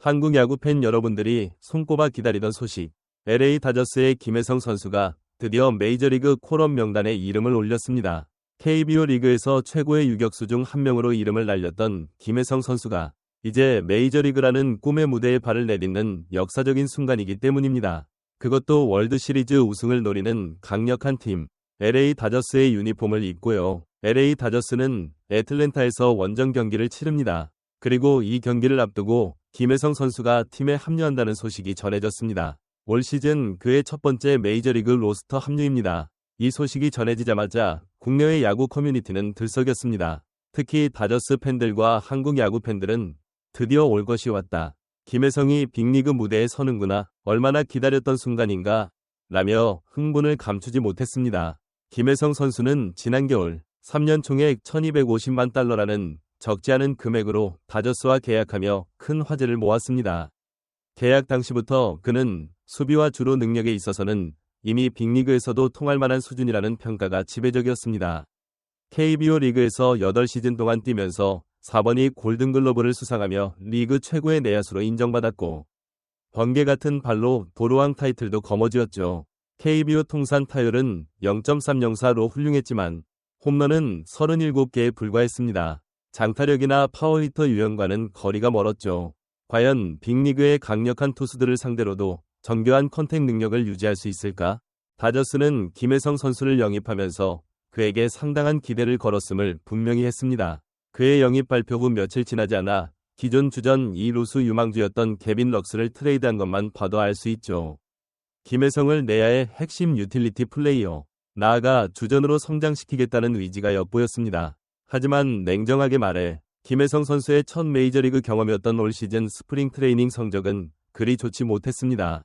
한국 야구 팬 여러분들이 손꼽아 기다리던 소식. LA 다저스의 김혜성 선수가 드디어 메이저리그 콜업 명단에 이름을 올렸습니다. KBO 리그에서 최고의 유격수 중 한 명으로 이름을 날렸던 김혜성 선수가 이제 메이저리그라는 꿈의 무대에 발을 내딛는 역사적인 순간이기 때문입니다. 그것도 월드시리즈 우승을 노리는 강력한 팀, LA 다저스의 유니폼을 입고요. LA 다저스는 애틀랜타에서 원정 경기를 치릅니다. 그리고 이 경기를 앞두고 김혜성 선수가 팀에 합류한다는 소식이 전해졌습니다. 올 시즌 그의 첫 번째 메이저리그 로스터 합류입니다. 이 소식이 전해지자마자 국내외 야구 커뮤니티는 들썩였습니다. 특히 다저스 팬들과 한국 야구 팬들은 드디어 올 것이 왔다. 김혜성이 빅리그 무대에 서는구나. 얼마나 기다렸던 순간인가. 라며 흥분을 감추지 못했습니다. 김혜성 선수는 지난 겨울 3년 총액 1250만 달러라는 적지 않은 금액으로 다저스와 계약하며 큰 화제를 모았습니다. 계약 당시부터 그는 수비와 주로 능력에 있어서는 이미 빅리그에서도 통할 만한 수준이라는 평가가 지배적이었습니다. KBO 리그에서 8시즌 동안 뛰면서 4번이 골든글러브를 수상하며 리그 최고의 내야수로 인정받았고 번개 같은 발로 도루왕 타이틀도 거머쥐었죠. KBO 통산 타율은 0.304로 훌륭했지만 홈런은 37개에 불과했습니다. 장타력이나 파워히터 유형과는 거리가 멀었죠. 과연 빅리그의 강력한 투수들을 상대로도 정교한 컨택 능력을 유지할 수 있을까? 다저스는 김혜성 선수를 영입하면서 그에게 상당한 기대를 걸었음을 분명히 했습니다. 그의 영입 발표 후 며칠 지나지 않아 기존 주전 2루수 유망주였던 개빈 럭스를 트레이드한 것만 봐도 알 수 있죠. 김혜성을 내야의 핵심 유틸리티 플레이어, 나아가 주전으로 성장시키겠다는 의지가 엿보였습니다. 하지만 냉정하게 말해 김혜성 선수의 첫 메이저리그 경험이었던 올 시즌 스프링 트레이닝 성적은 그리 좋지 못했습니다.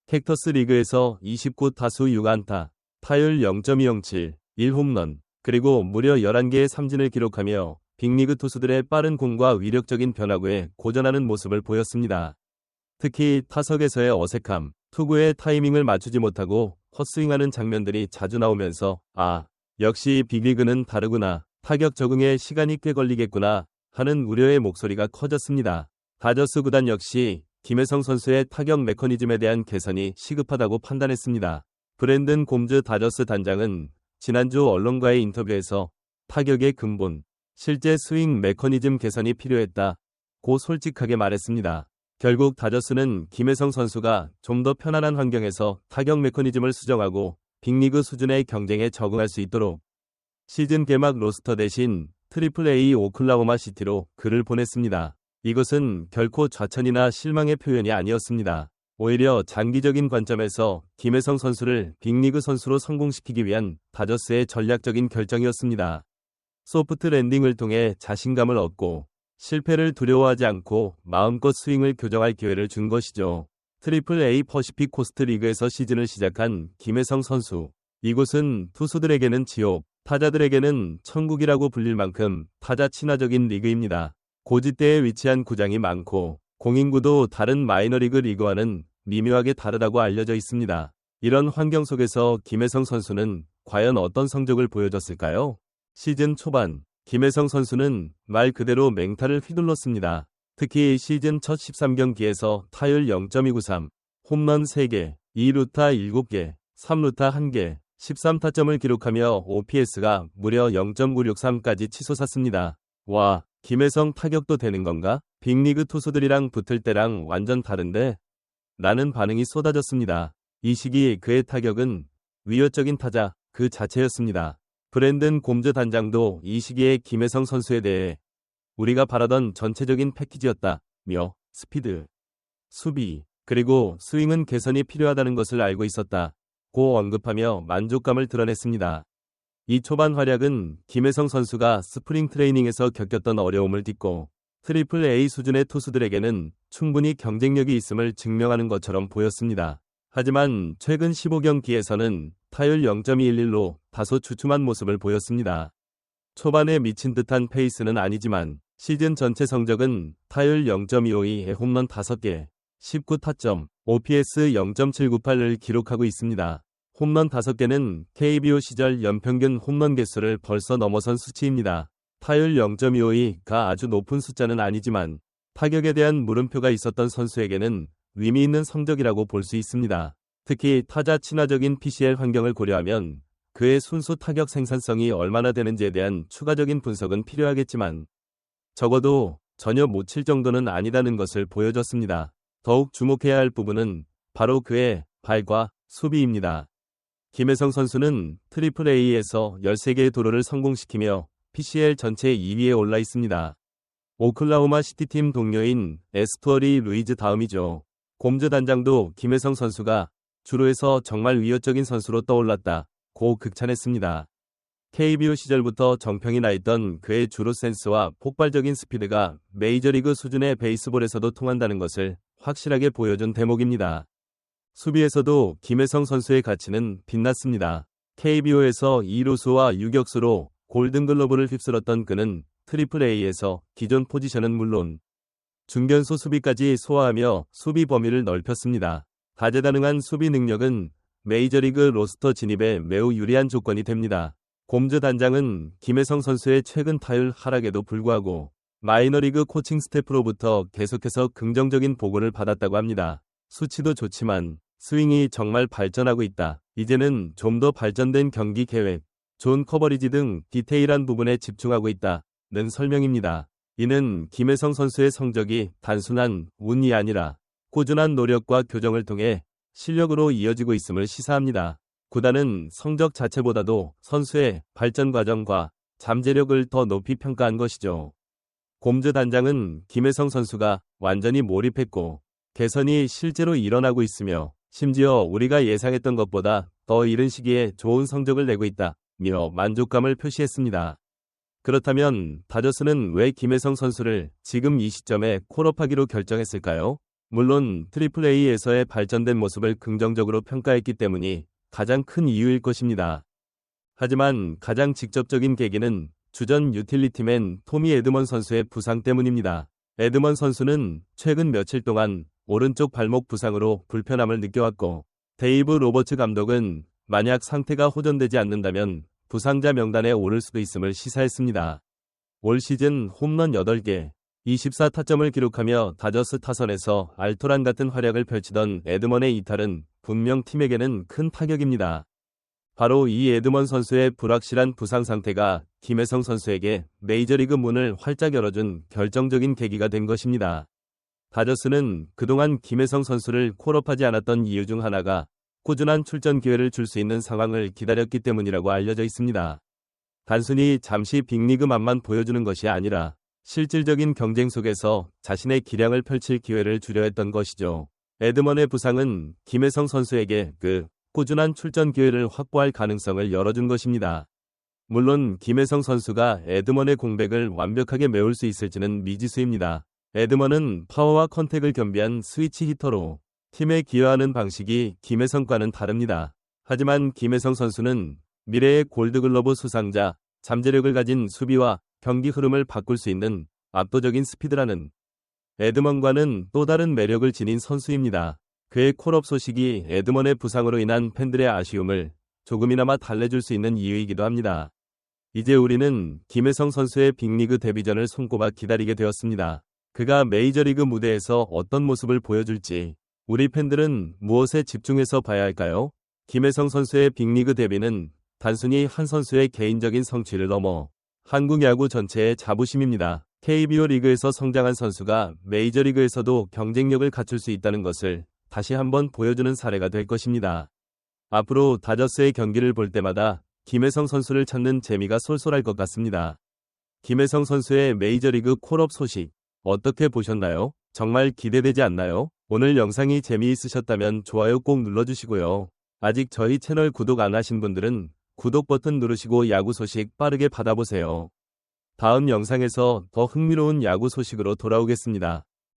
캡터스 리그에서 29타수 6안타, 타율 0.207, 1홈런, 그리고 무려 11개의 삼진을 기록하며 빅리그 투수들의 빠른 공과 위력적인 변화구에 고전하는 모습을 보였습니다. 특히 타석에서의 어색함, 투구의 타이밍을 맞추지 못하고 헛스윙하는 장면들이 자주 나오면서 역시 빅리그는 다르구나, 타격 적응에 시간이 꽤 걸리겠구나 하는 우려의 목소리가 커졌습니다. 다저스 구단 역시 김혜성 선수의 타격 메커니즘에 대한 개선이 시급하다고 판단했습니다. 브랜든 곰즈 다저스 단장은 지난주 언론과의 인터뷰에서 타격의 근본, 실제 스윙 메커니즘 개선이 필요했다고 솔직하게 말했습니다. 결국 다저스는 김혜성 선수가 좀 더 편안한 환경에서 타격 메커니즘을 수정하고 빅리그 수준의 경쟁에 적응할 수 있도록 시즌 개막 로스터 대신 트리플A 오클라호마 시티로 그를 보냈습니다. 이것은 결코 좌천이나 실망의 표현이 아니었습니다. 오히려 장기적인 관점에서 김혜성 선수를 빅리그 선수로 성공시키기 위한 다저스의 전략적인 결정이었습니다. 소프트 랜딩을 통해 자신감을 얻고 실패를 두려워하지 않고 마음껏 스윙을 교정할 기회를 준 것이죠. 트리플 A 퍼시픽 코스트 리그에서 시즌을 시작한 김혜성 선수. 이곳은 투수들에게는 지옥, 타자들에게는 천국이라고 불릴 만큼 타자 친화적인 리그입니다. 고지대에 위치한 구장이 많고 공인구도 다른 마이너리그 리그와는 미묘하게 다르다고 알려져 있습니다. 이런 환경 속에서 김혜성 선수는 과연 어떤 성적을 보여줬을까요? 시즌 초반 김혜성 선수는 말 그대로 맹타를 휘둘렀습니다. 특히 시즌 첫 13경기에서 타율 0.293, 홈런 3개, 2루타 7개, 3루타 1개, 13타점을 기록하며 OPS가 무려 0.963까지 치솟았습니다. 와, 김혜성 타격도 되는 건가? 빅리그 투수들이랑 붙을 때랑 완전 다른데? 라는 반응이 쏟아졌습니다. 이 시기 그의 타격은 위협적인 타자 그 자체였습니다. 브랜든 곰즈 단장도 이 시기에 김혜성 선수에 대해 우리가 바라던 전체적인 패키지였다며 스피드, 수비, 그리고 스윙은 개선이 필요하다는 것을 알고 있었다고 언급하며 만족감을 드러냈습니다. 이 초반 활약은 김혜성 선수가 스프링 트레이닝에서 겪었던 어려움을 딛고 트리플 A 수준의 투수들에게는 충분히 경쟁력이 있음을 증명하는 것처럼 보였습니다. 하지만 최근 15경기에서는 타율 0.211로 다소 주춤한 모습을 보였습니다. 초반에 미친 듯한 페이스는 아니지만 시즌 전체 성적은 타율 0.252에 홈런 5개, 19타점, OPS 0.798을 기록하고 있습니다. 홈런 5개는 KBO 시절 연평균 홈런 개수를 벌써 넘어선 수치입니다. 타율 0.252가 아주 높은 숫자는 아니지만 타격에 대한 물음표가 있었던 선수에게는 의미 있는 성적이라고 볼 수 있습니다. 특히 타자 친화적인 PCL 환경을 고려하면 그의 순수 타격 생산성이 얼마나 되는지에 대한 추가적인 분석은 필요하겠지만 적어도 전혀 못 칠 정도는 아니다는 것을 보여줬습니다. 더욱 주목해야 할 부분은 바로 그의 발과 수비입니다. 김혜성 선수는 트리플 A에서 13개의 도루를 성공시키며 PCL 전체 2위에 올라 있습니다. 오클라호마 시티팀 동료인 에스투어리 루이즈 다음이죠. 곰즈 단장도 김혜성 선수가 주루에서 정말 위협적인 선수로 떠올랐다고 극찬했습니다. KBO 시절부터 정평이 나 있던 그의 주루 센스와 폭발적인 스피드가 메이저리그 수준의 베이스볼에서도 통한다는 것을 확실하게 보여준 대목입니다. 수비에서도 김혜성 선수의 가치는 빛났습니다. KBO에서 2루수와 유격수로 골든글러브를 휩쓸었던 그는 트리플 A에서 기존 포지션은 물론 중견수 수비까지 소화하며 수비 범위를 넓혔습니다. 다재다능한 수비 능력은 메이저리그 로스터 진입에 매우 유리한 조건이 됩니다. 곰즈 단장은 김혜성 선수의 최근 타율 하락에도 불구하고 마이너리그 코칭 스태프로부터 계속해서 긍정적인 보고를 받았다고 합니다. 수치도 좋지만 스윙이 정말 발전하고 있다. 이제는 좀 더 발전된 경기 계획, 존 커버리지 등 디테일한 부분에 집중하고 있다는 설명입니다. 이는 김혜성 선수의 성적이 단순한 운이 아니라 꾸준한 노력과 교정을 통해 실력으로 이어지고 있음을 시사합니다. 구단은 성적 자체보다도 선수의 발전 과정과 잠재력을 더 높이 평가한 것이죠. 곰즈 단장은 김혜성 선수가 완전히 몰입했고 개선이 실제로 일어나고 있으며 심지어 우리가 예상했던 것보다 더 이른 시기에 좋은 성적을 내고 있다며 만족감을 표시했습니다. 그렇다면 다저스는 왜 김혜성 선수를 지금 이 시점에 콜업하기로 결정했을까요? 물론 트리플 A에서의 발전된 모습을 긍정적으로 평가했기 때문이 가장 큰 이유일 것입니다. 하지만 가장 직접적인 계기는 주전 유틸리티맨 토미 에드먼 선수의 부상 때문입니다. 에드먼 선수는 최근 며칠 동안 오른쪽 발목 부상으로 불편함을 느껴왔고 데이브 로버츠 감독은 만약 상태가 호전되지 않는다면 부상자 명단에 오를 수도 있음을 시사했습니다. 올 시즌 홈런 8개, 24타점을 기록하며 다저스 타선에서 알토란 같은 활약을 펼치던 에드먼의 이탈은 분명 팀에게는 큰 타격입니다. 바로 이 에드먼 선수의 불확실한 부상 상태가 김혜성 선수에게 메이저리그 문을 활짝 열어준 결정적인 계기가 된 것입니다. 다저스는 그동안 김혜성 선수를 콜업하지 않았던 이유 중 하나가 꾸준한 출전 기회를 줄 수 있는 상황을 기다렸기 때문이라고 알려져 있습니다. 단순히 잠시 빅리그 맛만 보여주는 것이 아니라 실질적인 경쟁 속에서 자신의 기량을 펼칠 기회를 주려 했던 것이죠. 에드먼의 부상은 김혜성 선수에게 그 꾸준한 출전 기회를 확보할 가능성을 열어준 것입니다. 물론 김혜성 선수가 에드먼의 공백을 완벽하게 메울 수 있을지는 미지수입니다. 에드먼은 파워와 컨택을 겸비한 스위치 히터로 팀에 기여하는 방식이 김혜성과는 다릅니다. 하지만 김혜성 선수는 미래의 골드글러브 수상자, 잠재력을 가진 수비와 경기 흐름을 바꿀 수 있는 압도적인 스피드라는 에드먼과는 또 다른 매력을 지닌 선수입니다. 그의 콜업 소식이 에드먼의 부상으로 인한 팬들의 아쉬움을 조금이나마 달래줄 수 있는 이유이기도 합니다. 이제 우리는 김혜성 선수의 빅리그 데뷔전을 손꼽아 기다리게 되었습니다. 그가 메이저리그 무대에서 어떤 모습을 보여줄지 우리 팬들은 무엇에 집중해서 봐야 할까요? 김혜성 선수의 빅리그 데뷔는 단순히 한 선수의 개인적인 성취를 넘어 한국 야구 전체의 자부심입니다. KBO 리그에서 성장한 선수가 메이저리그에서도 경쟁력을 갖출 수 있다는 것을 다시 한번 보여주는 사례가 될 것입니다. 앞으로 다저스의 경기를 볼 때마다 김혜성 선수를 찾는 재미가 쏠쏠할 것 같습니다. 김혜성 선수의 메이저리그 콜업 소식 어떻게 보셨나요? 정말 기대되지 않나요? 오늘 영상이 재미있으셨다면 좋아요 꼭 눌러주시고요. 아직 저희 채널 구독 안 하신 분들은 구독 버튼 누르시고 야구 소식 빠르게 받아보세요. 다음 영상에서 더 흥미로운 야구 소식으로 돌아오겠습니다.